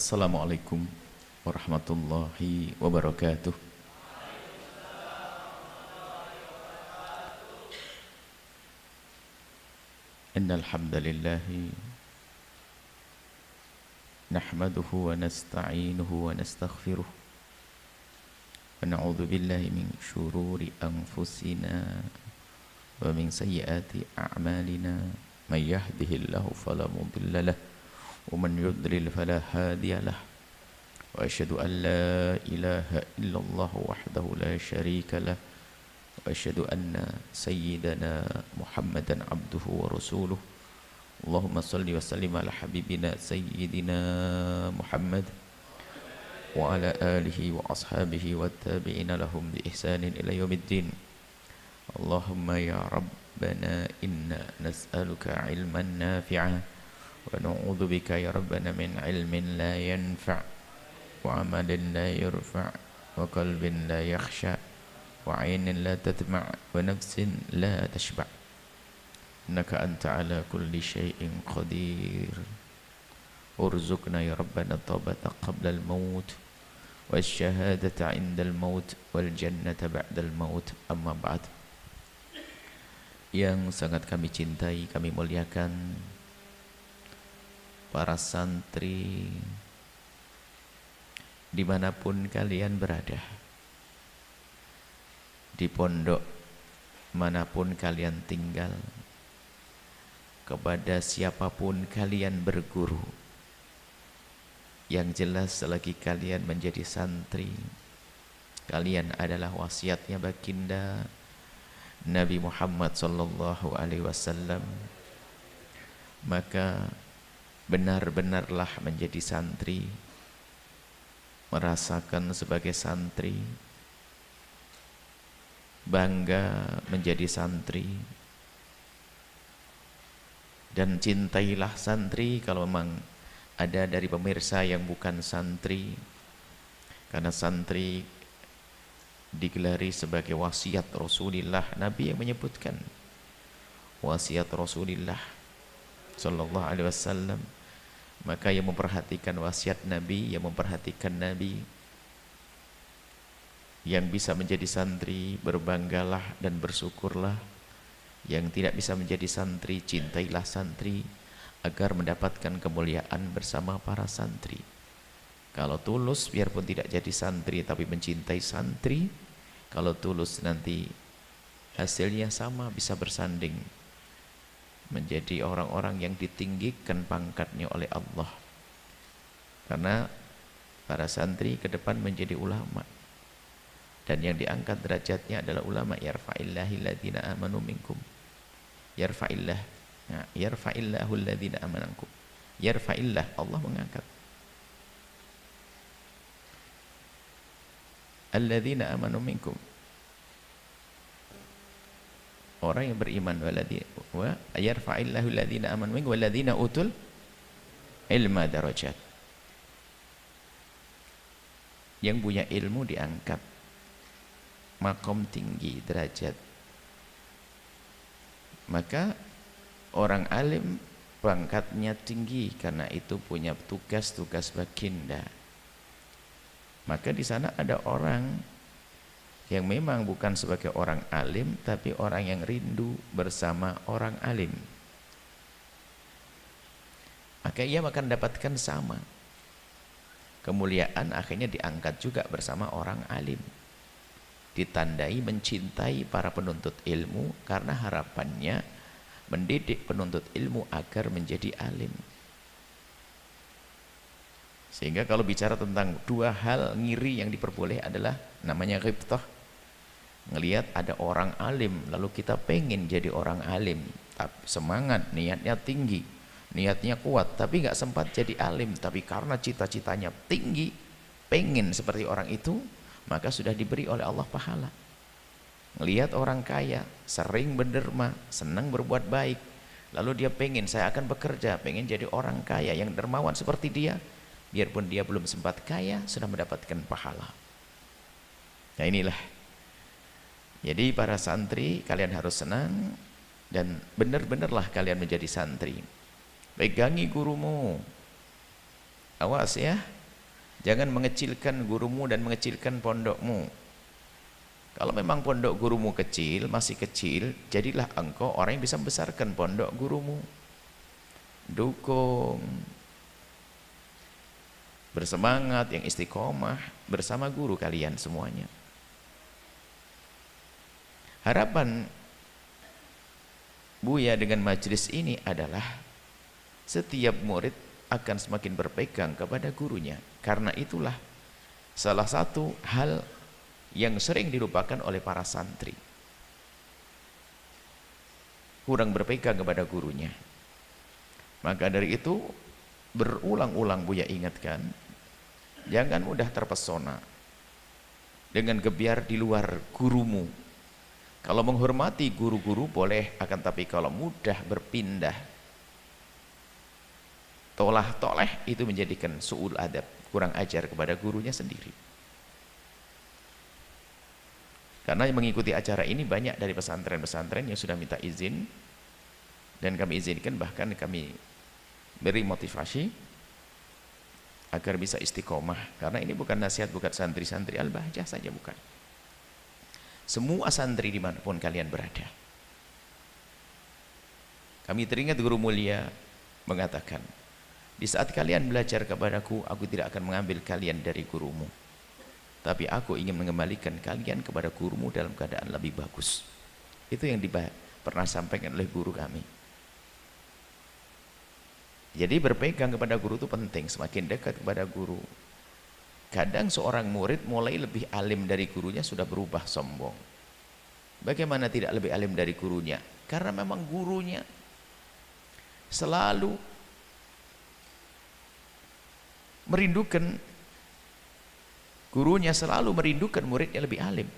Assalamualaikum warahmatullahi wabarakatuh. Innal hamdalillah nahmaduhu wa nasta'inuhu wa nastaghfiruh wa na'udzu billahi min syururi anfusina wa min sayyiati a'malina may yahdihillahu fala mudilla lahu wa man yudlil fala hadiya lahu wa asyhadu an la ilaha illallah wahdahu la syarika lahu wa asyhadu anna sayyidana Muhammadan abduhu wa rasuluh. Allahumma salli wa sallim ala habibina sayyidina Muhammad wa ala alihi wa ashabihi wa tabi'ina lahum bi ihsanin ila yaumiddin. Allahumma ya rabbana inna nas'aluka ilman nafi'a wa na'udzu bika ya rabbana min ilmin la yanfa' wa amalin la yurfa' wa qalbin la yakhsha wa 'ainin la tatma' wa nafsin la tashba'. Innaka anta ala kulli syai'in qadir. Urzuqna ya rabbana taubata qabla al-maut wasyahadata 'inda al-maut wal jannata ba'da al-maut. Amma ba'd. Yang sangat kami cintai, kami muliakan para santri dimanapun kalian berada, di pondok manapun kalian tinggal, kepada siapapun kalian berguru, yang jelas selagi kalian menjadi santri, kalian adalah wasiatnya baginda Nabi Muhammad sallallahu alaihi wasallam. Maka benar-benarlah menjadi santri, merasakan sebagai santri, bangga menjadi santri, dan cintailah santri kalau memang ada dari pemirsa yang bukan santri, karena santri digelari sebagai wasiat Rasulullah. Nabi yang menyebutkan wasiat Rasulullah sallallahu alaihi wasallam. Maka yang memperhatikan wasiat Nabi, yang memperhatikan Nabi, yang bisa menjadi santri, berbanggalah dan bersyukurlah. Yang tidak bisa menjadi santri, cintailah santri agar mendapatkan kemuliaan bersama para santri. Kalau tulus, biarpun tidak jadi santri tapi mencintai santri, kalau tulus nanti hasilnya sama, bisa bersanding menjadi orang-orang yang ditinggikan pangkatnya oleh Allah. Karena para santri ke depan menjadi ulama, dan yang diangkat derajatnya adalah ulama. Yarfa'illahil ladzina amanu minkum, yarfa'illah, nah, yarfa'illahul ladzina amanankum, yarfa'illah, Allah mengangkat alladzina amanu minkum, orang yang beriman, wa yarfa'illahul ladzina amanu minkum walladzina utul ilma darajat. Yang punya ilmu diangkat makom tinggi, derajat. Maka orang alim pangkatnya tinggi karena itu punya tugas-tugas baginda. Maka di sana ada orang yang memang bukan sebagai orang alim, tapi orang yang rindu bersama orang alim. Maka ia akan dapatkan sama kemuliaan, akhirnya diangkat juga bersama orang alim. Ditandai mencintai para penuntut ilmu karena harapannya mendidik penuntut ilmu agar menjadi alim. Sehingga kalau bicara tentang dua hal ngiri yang diperboleh adalah namanya ghibthah. Ngelihat ada orang alim lalu kita pengen jadi orang alim, tapi semangat, niatnya tinggi, niatnya kuat, tapi nggak sempat jadi alim, tapi karena cita-citanya tinggi, pengen seperti orang itu, maka sudah diberi oleh Allah pahala. Ngelihat orang kaya, sering berderma, senang berbuat baik, lalu dia pengen, saya akan bekerja, pengen jadi orang kaya yang dermawan seperti dia, biarpun dia belum sempat kaya, sudah mendapatkan pahala. Nah inilah, jadi para santri kalian harus senang, dan benar-benarlah kalian menjadi santri. Pegangi gurumu, awas ya, Jangan mengecilkan gurumu dan mengecilkan pondokmu. Kalau memang pondok gurumu kecil, masih kecil, jadilah engkau orang yang bisa membesarkan pondok gurumu. Dukung, bersemangat, yang istiqomah bersama guru kalian semuanya. Harapan Buya dengan majelis ini adalah setiap murid akan semakin berpegang kepada gurunya. Karena itulah salah satu hal yang sering dilupakan oleh para santri, kurang berpegang kepada gurunya. Maka dari itu berulang-ulang Buya ingatkan, jangan mudah terpesona dengan gebiar di luar gurumu. Kalau menghormati guru-guru boleh, akan tapi kalau mudah berpindah tolah-toleh, itu menjadikan su'ul adab, kurang ajar kepada gurunya sendiri. Karena yang mengikuti acara ini banyak dari pesantren-pesantren yang sudah minta izin, dan kami izinkan, bahkan kami beri motivasi agar bisa istiqomah. Karena ini bukan nasihat, bukan santri-santri Al-Bahjah saja, bukan. Semua santri dimanapun kalian berada. Kami teringat guru mulia mengatakan, di saat kalian belajar kepadaku, aku tidak akan mengambil kalian dari gurumu, tapi aku ingin mengembalikan kalian kepada gurumu dalam keadaan lebih bagus. Itu yang pernah sampaikan oleh guru kami. Jadi berpegang kepada guru itu penting, semakin dekat kepada guru. Kadang seorang murid mulai lebih alim dari gurunya sudah berubah sombong. Bagaimana tidak lebih alim dari gurunya? Karena memang gurunya selalu merindukan, gurunya selalu merindukan muridnya lebih alim.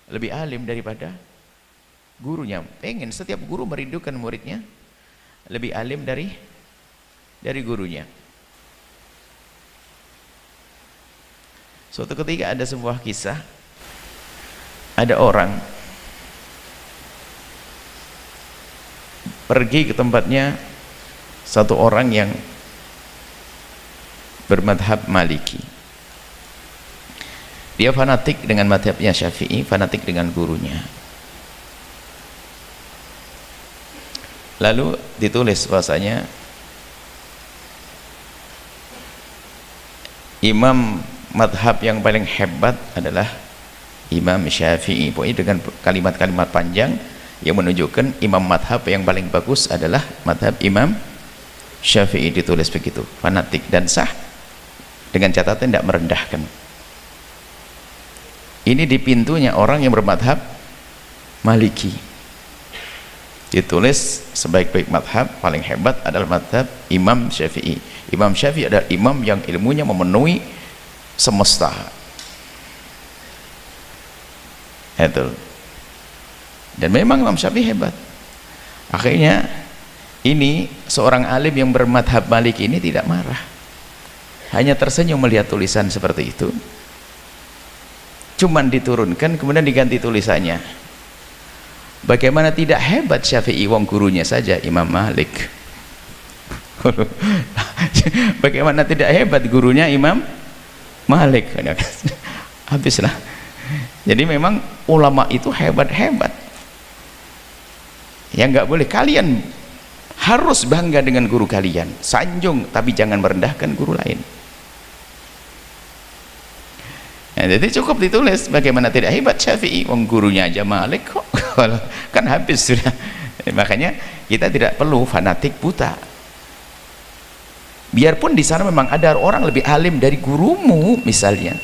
Lebih alim daripada gurunya. Pengen setiap guru merindukan muridnya lebih alim dari gurunya. Suatu ketika ada sebuah kisah, ada orang pergi ke tempatnya satu orang yang bermadhab Maliki. Dia fanatik dengan madhabnya Syafi'i, fanatik dengan gurunya. Lalu ditulis bahasanya imam madhab yang paling hebat adalah Imam Syafi'i. Pokoknya dengan kalimat-kalimat panjang yang menunjukkan imam madhab yang paling bagus adalah madhab Imam Syafi'i, ditulis begitu. Fanatik dan sah, dengan catatan tidak merendahkan. Ini di pintunya orang yang bermadhab Maliki. Ditulis sebaik-baik madhab paling hebat adalah madhab Imam Syafi'i. Imam Syafi'i adalah imam yang ilmunya memenuhi semesta. Itu. Dan memang Imam Syafi'i hebat. Akhirnya ini seorang alim yang bermadhab Maliki ini tidak marah, hanya tersenyum melihat tulisan seperti itu. Cuman diturunkan, kemudian diganti tulisannya. Bagaimana tidak hebat Syafi'i, wong gurunya saja Imam Malik. Bagaimana tidak hebat gurunya Imam Malik. Habislah. Jadi memang ulama itu hebat-hebat. Yang nggak boleh, kalian harus bangga dengan guru kalian, sanjung, tapi jangan merendahkan guru lain. Nah, jadi cukup ditulis bagaimana tidak hebat Syafi'i, wong gurunya aja Malik kok. Kan habis sudah. Makanya kita tidak perlu fanatik buta. Biarpun di sana memang ada orang lebih alim dari gurumu, misalnya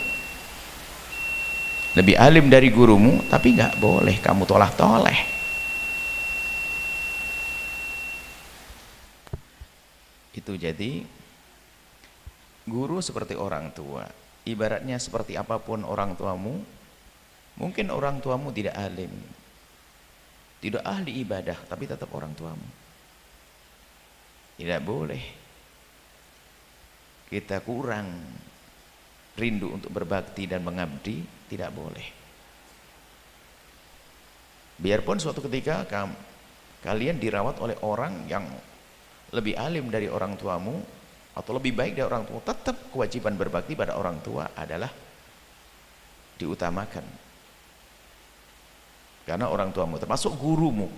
lebih alim dari gurumu, tapi nggak boleh kamu tolah-toleh. Itu jadi guru seperti orang tua. Ibaratnya seperti apapun orang tuamu, mungkin orang tuamu tidak alim, tidak ahli ibadah, tapi tetap orang tuamu. Tidak boleh kita kurang rindu untuk berbakti dan mengabdi, tidak boleh. Biarpun suatu ketika kalian dirawat oleh orang yang lebih alim dari orang tuamu, atau lebih baik dari orang tua, tetap kewajiban berbakti pada orang tua adalah diutamakan, karena orang tuamu termasuk gurumu.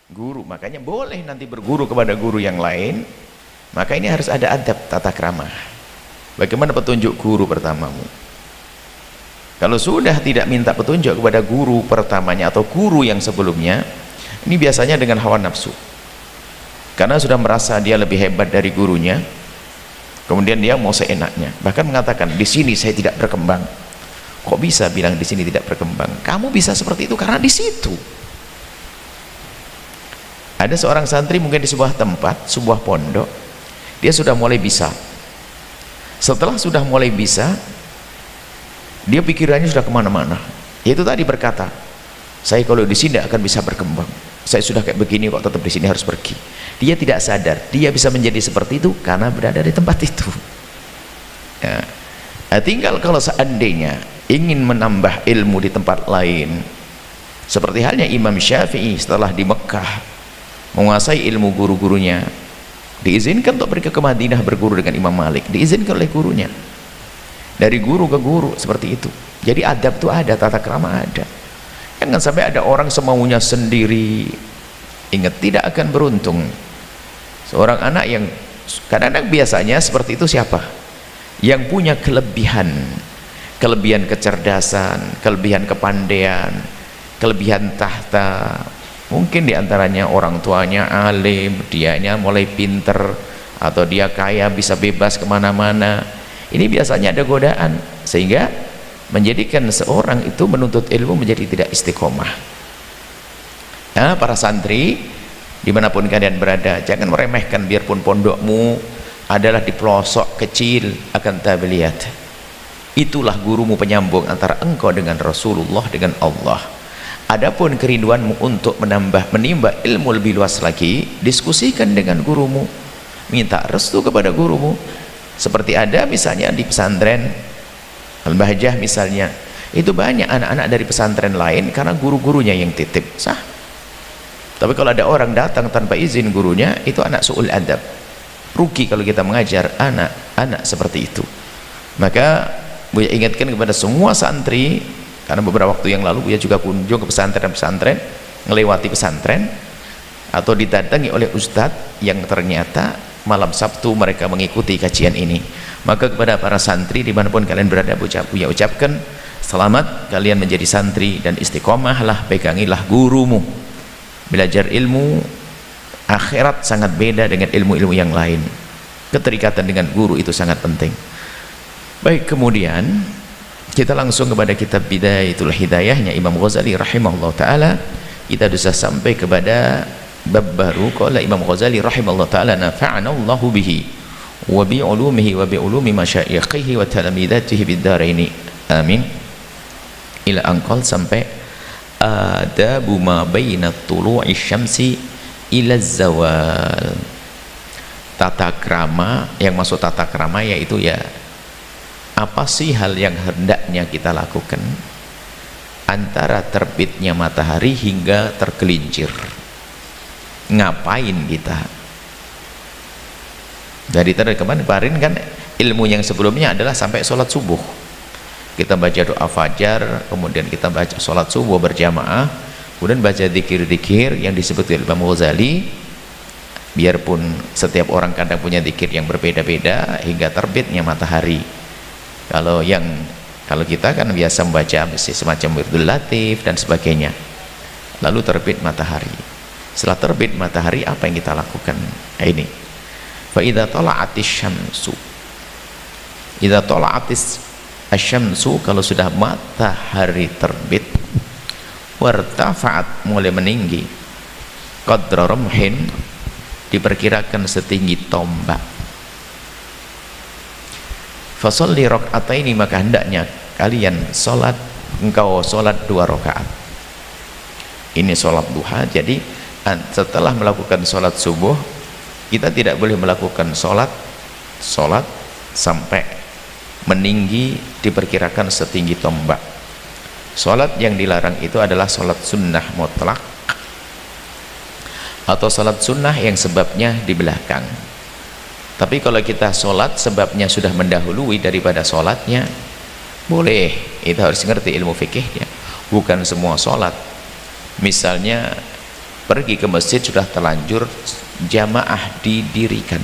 Guru, makanya boleh nanti berguru kepada guru yang lain, maka ini harus ada adab tata krama. Bagaimana petunjuk guru pertamamu? Kalau sudah tidak minta petunjuk kepada guru pertamanya atau guru yang sebelumnya, ini biasanya dengan hawa nafsu, karena sudah merasa dia lebih hebat dari gurunya, kemudian dia mau seenaknya, bahkan mengatakan di sini saya tidak berkembang. Kok bisa bilang di sini tidak berkembang? Kamu bisa seperti itu karena di situ. Ada seorang santri mungkin di sebuah tempat, sebuah pondok, dia sudah mulai bisa. Setelah sudah mulai bisa, dia pikirannya sudah kemana-mana. Itu tadi berkata, saya kalau di sini akan bisa berkembang. Saya sudah kayak begini kok tetap di sini harus pergi. Dia tidak sadar, dia bisa menjadi seperti itu karena berada di tempat itu. Ya. Nah, tinggal kalau seandainya ingin menambah ilmu di tempat lain, seperti halnya Imam Syafi'i setelah di Mekah menguasai ilmu guru-gurunya, diizinkan untuk pergi ke Madinah berguru dengan Imam Malik, diizinkan oleh gurunya, dari guru ke guru, seperti itu. Jadi adab itu ada, tata krama ada. Jangan sampai ada orang semaunya sendiri. Ingat, tidak akan beruntung. Seorang anak yang kadang-kadang biasanya seperti itu siapa? Yang punya kelebihan kecerdasan, kelebihan kepandaian, kelebihan tahta. Mungkin diantaranya orang tuanya alim, dianya mulai pinter, atau dia kaya bisa bebas kemana-mana. Ini biasanya ada godaan, sehingga menjadikan seorang itu menuntut ilmu menjadi tidak istiqomah. Nah, para santri dimanapun kalian berada, jangan meremehkan, biarpun pondokmu adalah di pelosok kecil, akan tabliat, itulah gurumu penyambung antara engkau dengan Rasulullah, dengan Allah. Adapun kerinduanmu untuk menimba ilmu lebih luas lagi, diskusikan dengan gurumu, minta restu kepada gurumu. Seperti ada misalnya di pesantren Al-Bahjah misalnya, itu banyak anak-anak dari pesantren lain karena guru-gurunya yang titip, sah. Tapi kalau ada orang datang tanpa izin gurunya, itu anak su'ul adab. Rugi kalau kita mengajar anak-anak seperti itu. Maka Buya ingatkan kepada semua santri, karena beberapa waktu yang lalu Buya juga kunjung ke pesantren-pesantren, ngelewati pesantren, atau didatangi oleh ustadz yang ternyata malam Sabtu mereka mengikuti kajian ini. Maka kepada para santri dimanapun kalian berada, Buya ucapkan selamat, kalian menjadi santri dan istiqomahlah, pegangilah gurumu. Belajar ilmu akhirat sangat beda dengan ilmu-ilmu yang lain. Keterikatan dengan guru itu sangat penting. Baik, kemudian kita langsung kepada kitab Bidayatul Hidayahnya Imam Ghazali rahimahullah ta'ala. Kita sudah sampai kepada bab baru. Qala Imam Ghazali rahimahullah ta'ala, nafa'ana Allahu bihi wa bi ulumihi wa bi ulumi masyayikhihi wa talamidatihi bid-daraini amin, ila anqal sampai adabu ma baina tulu'i syamsi ila zawal. Tata krama, yang masuk tata krama yaitu ya, apa sih hal yang hendaknya kita lakukan antara terbitnya matahari hingga tergelincir? Ngapain kita? Dari kemarin kan ilmu yang sebelumnya adalah sampai sholat subuh, kita baca doa fajar, kemudian kita baca sholat subuh berjamaah, kemudian baca zikir-zikir yang disebut oleh Imam Ghazali. Biarpun setiap orang kadang punya zikir yang berbeda-beda hingga terbitnya matahari. Kalau kita kan biasa membaca semacam wirdul latif dan sebagainya, lalu terbit matahari. Setelah terbit matahari, apa yang kita lakukan? Nah, ini fa idza tala'atis syamsu, idza tala'atis asyamsu, kalau sudah matahari terbit, wartafa'at, mulai meninggi, qadra ramhin, diperkirakan setinggi tombak, fasolli rakaataini, maka hendaknya kalian engkau solat 2 rakaat. Ini solat duha. Jadi setelah melakukan solat subuh, kita tidak boleh melakukan solat sampai meninggi, diperkirakan setinggi tombak. Solat yang dilarang itu adalah solat sunnah mutlak atau solat sunnah yang sebabnya di belakang. Tapi kalau kita sholat sebabnya sudah mendahului daripada sholatnya, boleh. Itu harus ngerti ilmu fikihnya. Bukan semua sholat, misalnya pergi ke masjid sudah terlanjur jamaah didirikan,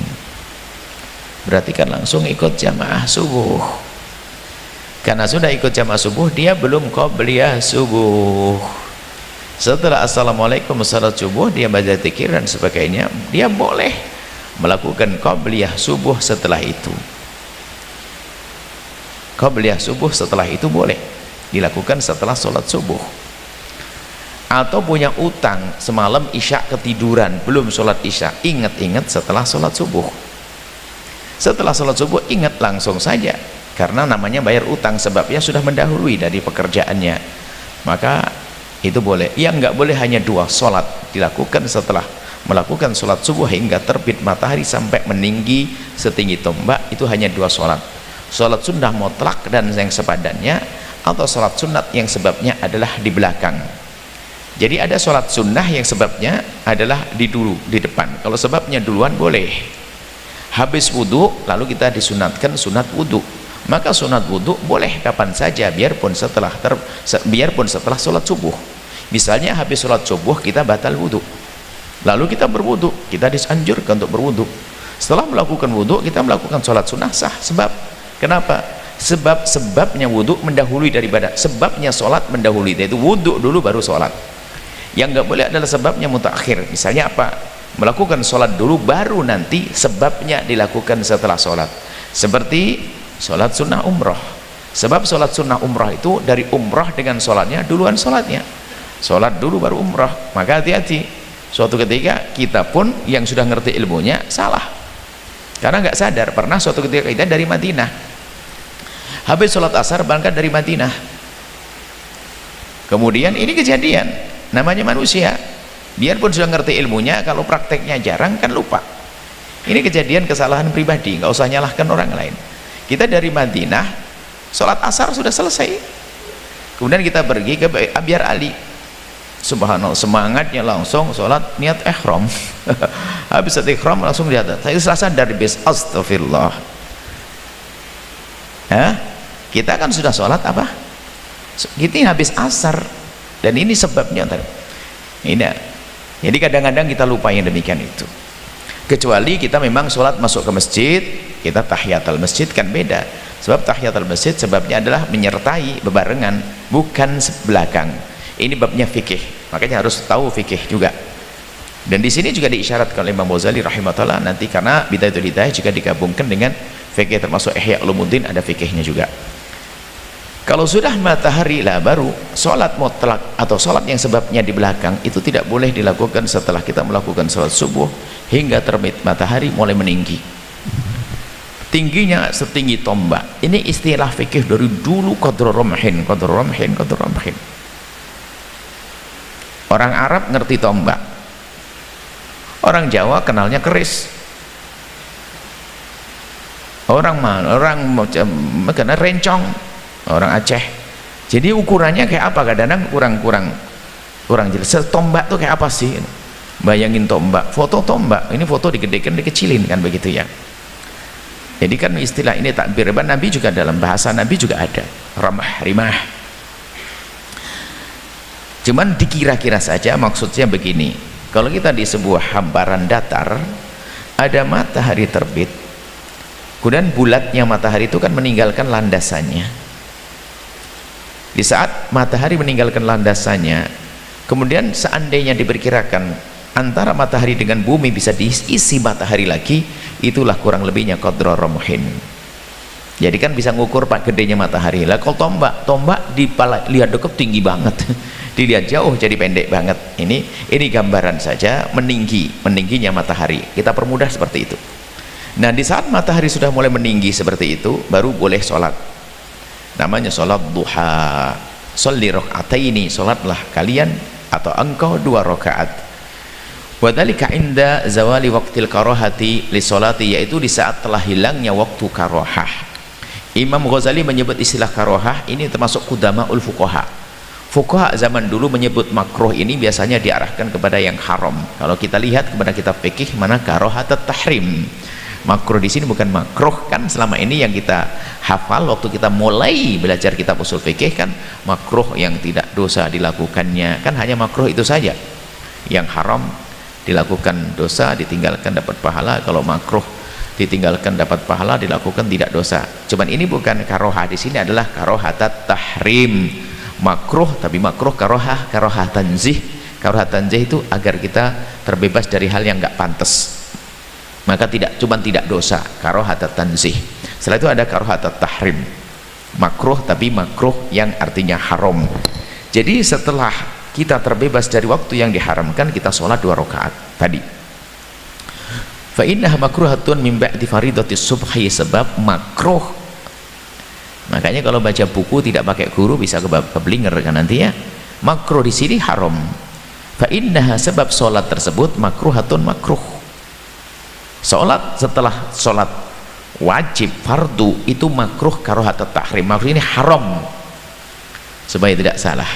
berarti kan langsung ikut jamaah subuh. Karena sudah ikut jamaah subuh, dia belum qabliyah subuh. Setelah assalamualaikum salat subuh, dia baca zikir dan sebagainya, dia boleh melakukan qabliyah subuh setelah itu. Qabliyah subuh setelah itu boleh dilakukan setelah sholat subuh. Atau punya utang, semalam isya ketiduran, belum sholat isya, ingat-ingat setelah sholat subuh. Setelah sholat subuh ingat langsung saja, karena namanya bayar utang, sebabnya sudah mendahului dari pekerjaannya, maka itu boleh. Yang nggak boleh hanya 2 sholat dilakukan setelah melakukan sholat subuh hingga terbit matahari sampai meninggi setinggi tombak, itu hanya 2 sholat. Sholat sunnah mutlak dan yang sepadannya, atau sholat sunat yang sebabnya adalah di belakang. Jadi ada sholat sunnah yang sebabnya adalah di depan. Kalau sebabnya duluan boleh. Habis wudhu lalu kita disunatkan sunat wudhu, maka sunat wudhu boleh kapan saja, biarpun setelah sholat subuh. Misalnya habis sholat subuh kita batal wudhu, lalu kita berwudhu, kita disanjurkan untuk berwudhu. Setelah melakukan wudhu kita melakukan sholat sunnah sah. Sebab kenapa? Sebabnya wudhu mendahului daripada sebabnya sholat mendahului, yaitu wudhu dulu baru sholat. Yang nggak boleh adalah sebabnya mutakhir. Misalnya apa? Melakukan sholat dulu baru nanti sebabnya dilakukan setelah sholat. Seperti sholat sunnah umroh. Sebab sholat sunnah umroh itu dari umroh dengan sholatnya duluan sholatnya. Sholat dulu baru umroh. Maka hati-hati, suatu ketika kita pun yang sudah ngerti ilmunya salah, karena nggak sadar. Pernah suatu ketika kita dari Madinah, habis sholat asar berangkat dari Madinah, kemudian ini kejadian, namanya manusia, biarpun sudah ngerti ilmunya, kalau prakteknya jarang kan lupa. Ini kejadian kesalahan pribadi, nggak usah nyalahkan orang lain. Kita dari Madinah, sholat asar sudah selesai, kemudian kita pergi ke Abyar Ali. Subhanallah, semangatnya langsung sholat niat ihram. Habis ihram langsung lihat, saya sadar dari bis, astagfirullah. Kita kan sudah sholat apa? Kita habis asar, dan ini sebabnya. Ini, jadi kadang-kadang kita lupa yang demikian itu. Kecuali kita memang sholat masuk ke masjid, kita tahiyatul masjid kan beda. Sebab tahiyatul masjid sebabnya adalah menyertai bebarengan, bukan belakang. Ini babnya fikih, makanya harus tahu fikih juga. Dan di sini juga diisyaratkan oleh Imam Ghazali rahimahullah nanti, karena Bidayatul Hidayah juga digabungkan dengan fikih, termasuk Ihya Ulumuddin ada fikihnya juga. Kalau sudah matahari lah baru sholat mutlak atau sholat yang sebabnya di belakang itu tidak boleh dilakukan setelah kita melakukan sholat subuh hingga terbit matahari mulai meninggi, tingginya setinggi tombak. Ini istilah fikih dari dulu, qadru ramhin, qadru ramhin, qadru ramhin. Orang Arab ngerti tombak, orang Jawa kenalnya keris, orang kena rencong, orang Aceh. Jadi ukurannya kayak apa? Kadang-kadang kurang jelas. Tombak tuh kayak apa sih? Bayangin tombak, foto tombak, ini foto digedekan, dikecilin kan begitu ya. Jadi kan istilah ini takbir Nabi juga, dalam bahasa Nabi juga ada ramah, rimah. Cuman dikira-kira saja, maksudnya begini, kalau kita di sebuah hamparan datar ada matahari terbit, kemudian bulatnya matahari itu kan meninggalkan landasannya. Di saat matahari meninggalkan landasannya, kemudian seandainya diperkirakan antara matahari dengan bumi bisa diisi matahari lagi, itulah kurang lebihnya qadra ramhin. Jadi kan bisa ngukur pak gedenya matahari. Lah kalau tombak lihat dekat tinggi banget, dilihat jauh jadi pendek banget. Ini gambaran saja meningginya matahari. Kita permudah seperti itu. Nah, di saat matahari sudah mulai meninggi seperti itu, baru boleh sholat. Namanya sholat duha. Sholli raka'ataini, sholatlah kalian atau engkau 2 rakaat. Wadhalika inda zawali waqtil karahati li sholati, yaitu di saat telah hilangnya waktu karahah. Imam Ghazali menyebut istilah karahah ini termasuk qudama'ul fuqaha. Fuqaha zaman dulu menyebut makruh ini biasanya diarahkan kepada yang haram. Kalau kita lihat kepada kitab fikih, mana karahat tahrim, Makruh di sini bukan makruh, kan selama ini yang kita hafal waktu kita mulai belajar kitab usul fikih kan makruh yang tidak dosa dilakukannya, kan hanya makruh itu saja. Yang haram dilakukan dosa, ditinggalkan dapat pahala. Kalau makruh ditinggalkan dapat pahala, dilakukan tidak dosa. Cuman ini bukan karohah, di sini adalah karohatat tahrim. Makruh tapi makruh karohah tanzih. Karohah tanzih itu agar kita terbebas dari hal yang nggak pantas, maka cuman tidak dosa, karohatat tanzih. Setelah itu ada karohatat tahrim, makruh tapi makruh yang artinya haram. Jadi setelah kita terbebas dari waktu yang diharamkan, kita sholat 2 rakaat tadi. Fa innaha makruhatun min ba'di faridatis subhi, sebab makruh. Makanya kalau baca buku tidak pakai guru bisa keblinger kan nanti ya. Makruh di sini haram. Fa innaha, sebab sholat tersebut makruhatun, makruh. Sholat setelah sholat wajib fardu itu makruh karohatat tahrim. Makruh ini haram, supaya tidak salah.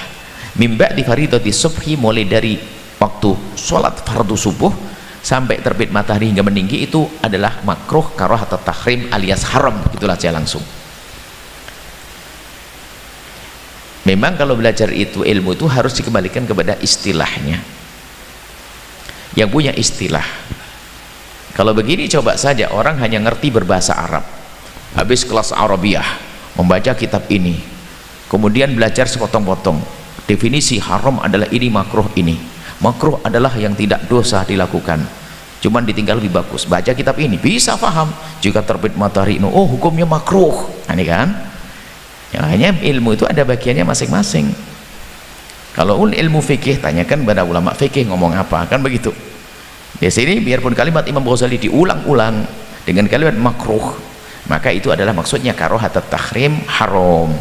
Mimba di faridati subhi, mulai dari waktu sholat fardu subuh sampai terbit matahari hingga meninggi, itu adalah makruh karohatat tahrim alias haram. Itulah aja langsung. Memang kalau belajar itu, ilmu itu harus dikembalikan kepada istilahnya, yang punya istilah. Kalau begini coba saja orang hanya ngerti berbahasa Arab, habis kelas Arabiah membaca kitab ini, kemudian belajar sepotong-potong definisi haram adalah ini, makruh ini, makruh adalah yang tidak dosa dilakukan, cuman ditinggal lebih bagus. Baca kitab ini bisa paham, jika terbit matahari oh hukumnya makruh, ini kan ya. Hanya ilmu itu ada bagiannya masing-masing. Kalau ilmu fikih tanyakan pada ulama fikih ngomong apa, kan begitu. Di sini biarpun kalimat Imam Ghazali diulang-ulang dengan kalimat makruh, maka itu adalah maksudnya karohatat tahrim, haram.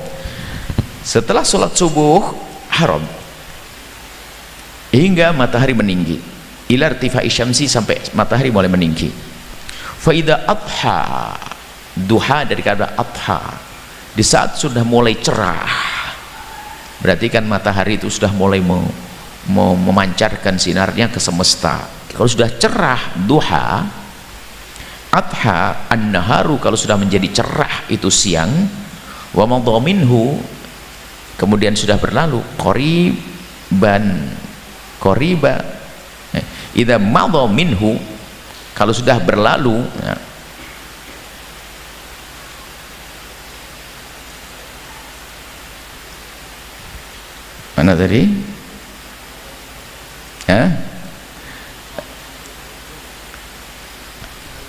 Setelah sholat subuh haram hingga matahari meninggi, ila irtifai syamsi, sampai matahari mulai meninggi. Fa idza adha, duha dari kata adha, di saat sudah mulai cerah, berarti kan matahari itu sudah mulai memancarkan sinarnya ke semesta. Kalau sudah cerah duha, adha an-naharu, kalau sudah menjadi cerah itu siang, wa madha minhu, kemudian sudah berlalu, qoriba idza madha minhu, kalau sudah berlalu ya, mana tadi ya,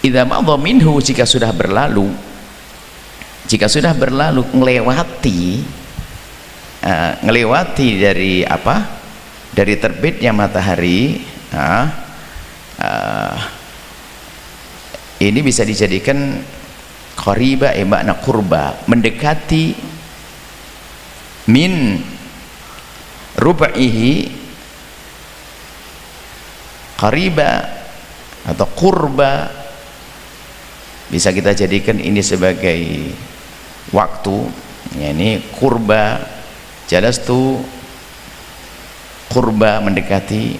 idza madha minhu, jika sudah berlalu ngelewati dari apa, dari terbitnya matahari. Ini bisa dijadikan qariba makna qurba, mendekati, min rub'ihi, qariba atau qurba, bisa kita jadikan ini sebagai waktu ya. Ini qurba, jalastu qurba, mendekati,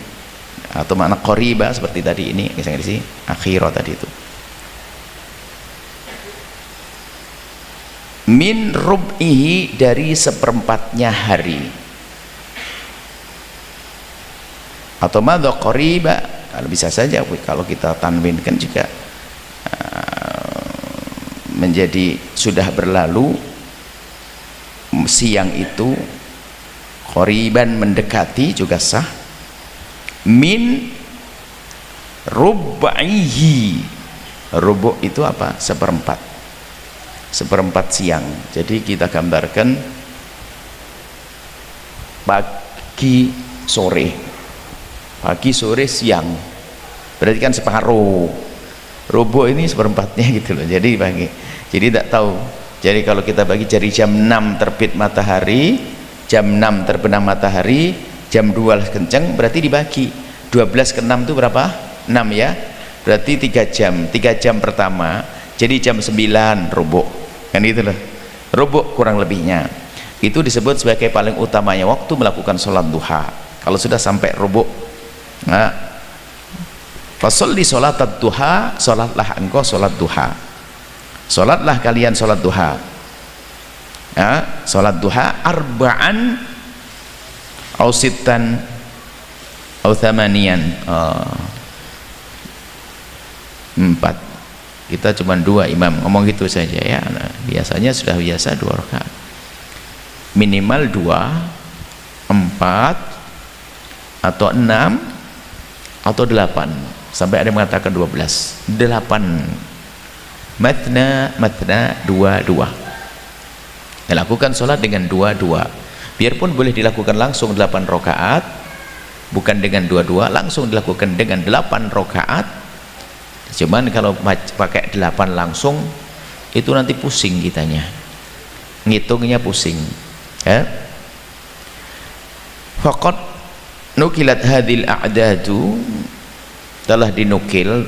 atau makna qariba seperti tadi ini misalnya di sini akhirah tadi itu. Min rub'ihi, dari seperempatnya hari, atau madha qariba, kalau bisa saja kalau kita tanwinkan juga menjadi sudah berlalu siang itu, qariban mendekati juga sah. Min rub'ihi, rubu' itu apa, seperempat siang. Jadi kita gambarkan pagi sore siang, berarti kan separuh. Rubu' ini seperempatnya gitu loh. Jadi bagi, jadi tidak tahu. Jadi kalau kita bagi dari jam 6 terbit matahari, jam 6 terbenam matahari, jam 2 kenceng, berarti dibagi 12 ke 6 itu berapa? 6 ya, berarti 3 jam pertama, jadi jam 9 rubu', kan gitu loh, rubu' kurang lebihnya. Itu disebut sebagai paling utamanya waktu melakukan sholat duha. Kalau sudah sampai rubu', nah Fasolli sholatat duha, sholatlah engkau sholat duha, sholatlah kalian sholat duha, ya, sholat duha arba'an au sittan au thamanian, 4. Kita cuma 2 imam ngomong gitu saja ya. Nah, biasanya sudah biasa 2 rakaat, minimal 2, 4 atau 6 atau 8, sampai ada yang mengatakan 12, 8 matna 2 dilakukan sholat dengan 2 biarpun boleh dilakukan langsung 8 rakaat, bukan dengan 2 langsung dilakukan dengan 8 rakaat. Cuman kalau pakai 8 langsung itu nanti pusing kitanya, ngitungnya pusing ya. Faqad nukilat hadhil a'dadu, telah dinukil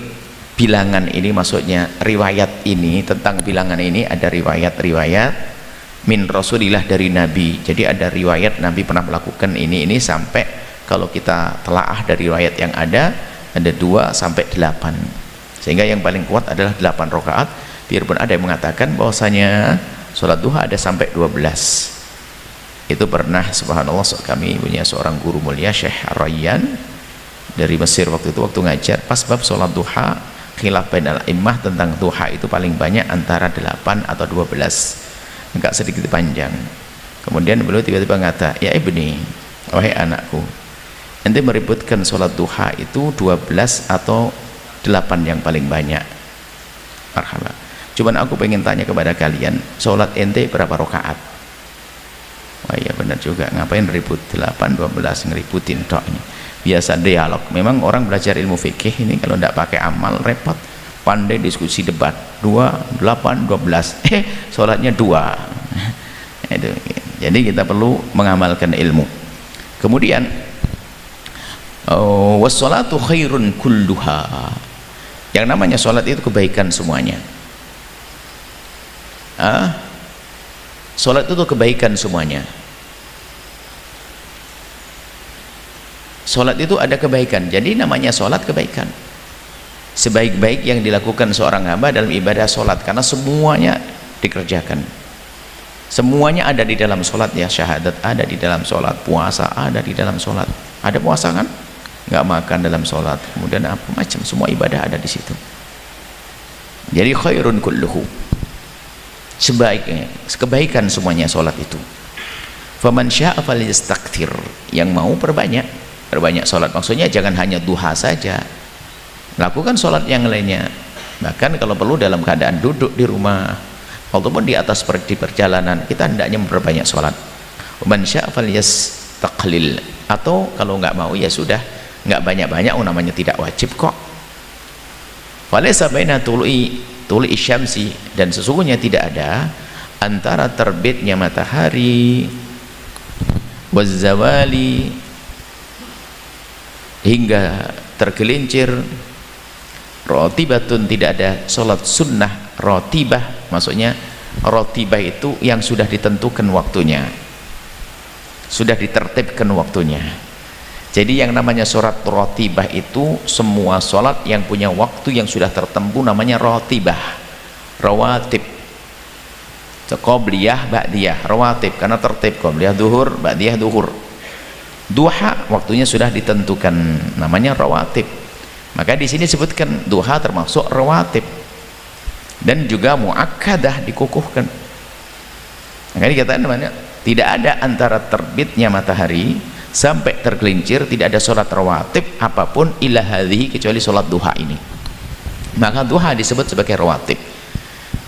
bilangan ini, maksudnya riwayat ini tentang bilangan ini, ada riwayat-riwayat min Rasulillah, dari Nabi. Jadi ada riwayat Nabi pernah melakukan ini sampai kalau kita telaah dari riwayat yang ada 2 sampai 8, sehingga yang paling kuat adalah 8 rakaat. Biarpun ada yang mengatakan bahwasanya sholat duha ada sampai 12. Itu pernah, subhanallah, kami punya seorang guru mulia Syekh Rayyan dari Mesir waktu itu, waktu ngajar pas bab sholat duha, khilaf bainal immah tentang duha itu paling banyak antara 8 atau 12, agak sedikit panjang. Kemudian beliau tiba-tiba mengata, ya ibni, wahai anakku, ente meributkan sholat duha itu 12 atau 8 yang paling banyak. Marhaba. Cuman aku pengen tanya kepada kalian, sholat ente berapa rakaat? Wah iya benar juga, ngapain ribut 8, 12, ngeributin tok ini. Biasa dialog. Memang orang belajar ilmu fikih ini kalau tidak pakai amal repot. Pandai diskusi debat, 2, 8, 12, sholatnya 2. Itu. Jadi kita perlu mengamalkan ilmu. Kemudian wassalatu khairun kulluha, yang namanya sholat itu kebaikan semuanya. Sholat itu kebaikan semuanya. Sholat itu ada kebaikan, jadi namanya sholat kebaikan. Sebaik-baik yang dilakukan seorang hamba dalam ibadah sholat, karena semuanya dikerjakan, semuanya ada di dalam sholat ya. Syahadat ada di dalam sholat, puasa ada di dalam sholat. Ada puasa kan? Nggak makan dalam sholat, kemudian apa macam, semua ibadah ada di situ. Jadi khairun kulluhu, sebaiknya, kebaikan semuanya sholat itu. Faman syaa falyastakthir, yang mau perbanyak sholat, maksudnya jangan hanya duha saja, lakukan sholat yang lainnya. Bahkan kalau perlu dalam keadaan duduk di rumah ataupun di atas di perjalanan, kita hendaknya memperbanyak sholat. Faman syaa falyastaqlil, atau kalau nggak mau ya sudah, nggak banyak-banyak, namanya tidak wajib kok. Walaysa baina tulu'i syamsi, dan sesungguhnya tidak ada antara terbitnya matahari wazzawali hingga tergelincir rotibatun, tidak ada sholat sunnah rotibah. Maksudnya rotibah itu yang sudah ditentukan waktunya, sudah ditertibkan waktunya. Jadi yang namanya sholat rotibah itu semua sholat yang punya waktu yang sudah tertentu, namanya rotibah. Rawatib, qobliyah, ba'diyah, rawatib karena tertib, qobliyah duhur, ba'diyah duhur. Duha waktunya sudah ditentukan, namanya rawatib. Maka di sini sebutkan duha termasuk rawatib, dan juga muakkadah, dikukuhkan. Maka dikatakan namanya tidak ada antara terbitnya matahari sampai tergelincir, tidak ada sholat rawatib apapun illa hadhihi, kecuali sholat duha ini. Maka duha disebut sebagai rawatib,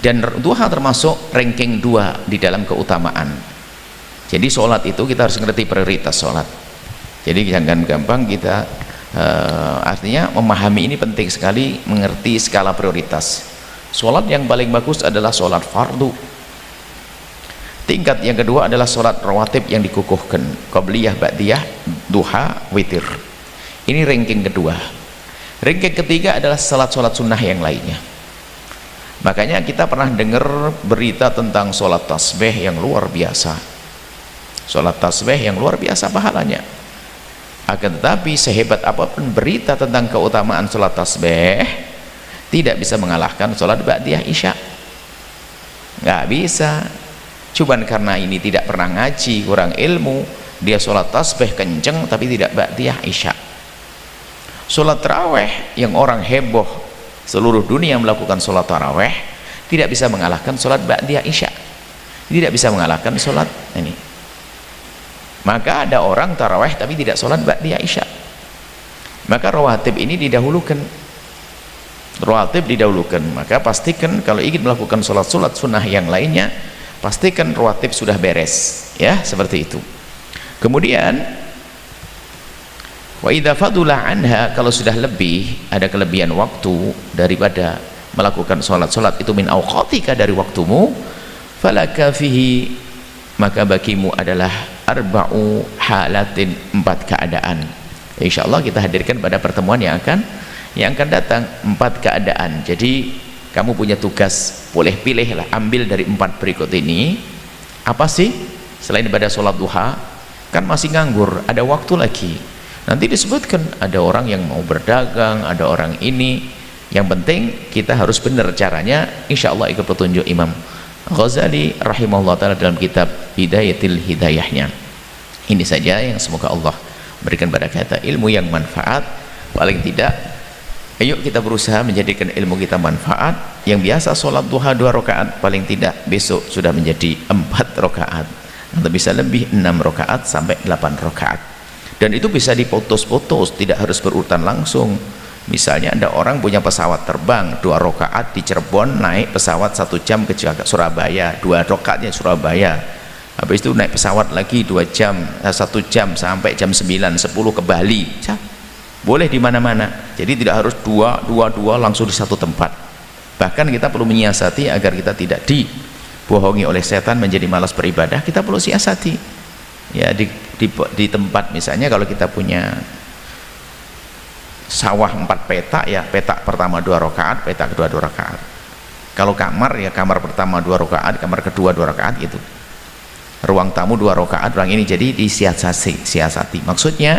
dan duha termasuk ranking 2 di dalam keutamaan. Jadi sholat itu kita harus ngerti prioritas sholat. Jadi jangan gampang kita artinya memahami ini penting sekali, mengerti skala prioritas. Sholat yang paling bagus adalah sholat fardu. Tingkat yang kedua adalah sholat rawatib yang dikukuhkan, qobliyah, ba'diyah, duha, witir. Ini ranking kedua. Ranking ketiga adalah sholat-sholat sunnah yang lainnya. Makanya kita pernah dengar berita tentang sholat tasbih yang luar biasa. Sholat tasbih yang luar biasa pahalanya. Akan tetapi sehebat apapun berita tentang keutamaan sholat tasbih, tidak bisa mengalahkan sholat ba'diyah isya. Nggak bisa. Cuman karena ini tidak pernah ngaji, kurang ilmu, dia sholat tasbih kenceng tapi tidak ba'diyah isya. Sholat taraweh yang orang heboh seluruh dunia melakukan sholat taraweh, tidak bisa mengalahkan sholat ba'diyah isya, tidak bisa mengalahkan sholat ini. Maka ada orang taraweh tapi tidak sholat ba'diyah isya, maka rawatib ini didahulukan, rawatib didahulukan. Maka pastikan kalau ingin melakukan sholat-sholat sunnah yang lainnya, pastikan rawatib sudah beres, ya, seperti itu. Kemudian wa idza fadula anha, kalau sudah lebih, ada kelebihan waktu daripada melakukan sholat-sholat itu, min awqatika, dari waktumu, falaka fihi, maka bagimu adalah arba'u halatin, 4 keadaan. Insyaallah kita hadirkan pada pertemuan yang akan datang, 4 keadaan. Jadi kamu punya tugas, boleh pilihlah, ambil dari 4 berikut ini. Apa sih selain pada sholat duha? Kan masih nganggur, ada waktu lagi. Nanti disebutkan ada orang yang mau berdagang, ada orang ini. Yang penting kita harus benar caranya, insyaallah ikut petunjuk Imam Ghazali rahimahullah ta'ala dalam kitab Hidayatil Hidayahnya. Ini saja yang semoga Allah berikan pada kita ilmu yang manfaat. Paling tidak, ayo kita berusaha menjadikan ilmu kita manfaat. Yang biasa sholat duha 2 rakaat, paling tidak besok sudah menjadi 4 rakaat, atau bisa lebih 6 rakaat sampai 8 rakaat. Dan itu bisa diputus-putus, tidak harus berurutan langsung. Misalnya ada orang punya pesawat terbang 2 rakaat di Cirebon, naik pesawat 1 jam ke Surabaya, 2 rakaatnya Surabaya, habis itu naik pesawat lagi 2 jam, 1 jam sampai jam 9, 10 ke Bali. Boleh di mana-mana. Jadi tidak harus dua langsung di satu tempat. Bahkan kita perlu menyiasati agar kita tidak dibohongi oleh setan menjadi malas beribadah. Kita perlu siasati, ya, di tempat. Misalnya kalau kita punya sawah 4 petak, ya petak pertama 2 rakaat, petak kedua 2 rakaat. Kalau kamar, ya kamar pertama 2 rakaat, kamar kedua 2 rakaat gitu. Ruang tamu 2 rakaat, ruang ini. Jadi disiasati. Maksudnya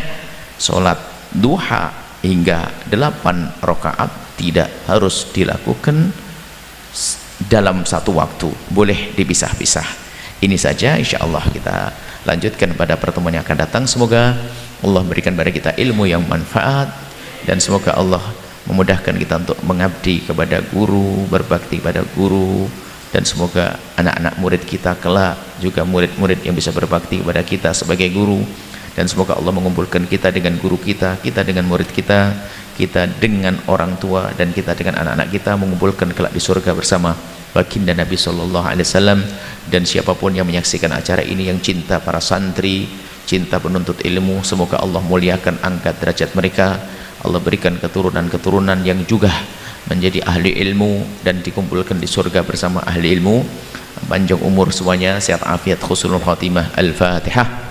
sholat duha hingga 8 rakaat tidak harus dilakukan dalam satu waktu, boleh dipisah-pisah. Ini saja, insyaallah kita lanjutkan pada pertemuan yang akan datang. Semoga Allah berikan pada kita ilmu yang manfaat, dan semoga Allah memudahkan kita untuk mengabdi kepada guru, berbakti pada guru, dan semoga anak-anak murid kita kelak juga murid-murid yang bisa berbakti kepada kita sebagai guru. Dan semoga Allah mengumpulkan kita dengan guru kita, kita dengan murid kita, kita dengan orang tua, dan kita dengan anak-anak kita, mengumpulkan kelak di surga bersama baginda Nabi sallallahu alaihi wasallam. Dan siapapun yang menyaksikan acara ini yang cinta para santri, cinta penuntut ilmu, semoga Allah muliakan, angkat derajat mereka. Allah berikan keturunan-keturunan yang juga menjadi ahli ilmu dan dikumpulkan di surga bersama ahli ilmu. Panjang umur semuanya, sehat afiat, husnul khatimah. Al-Fatihah.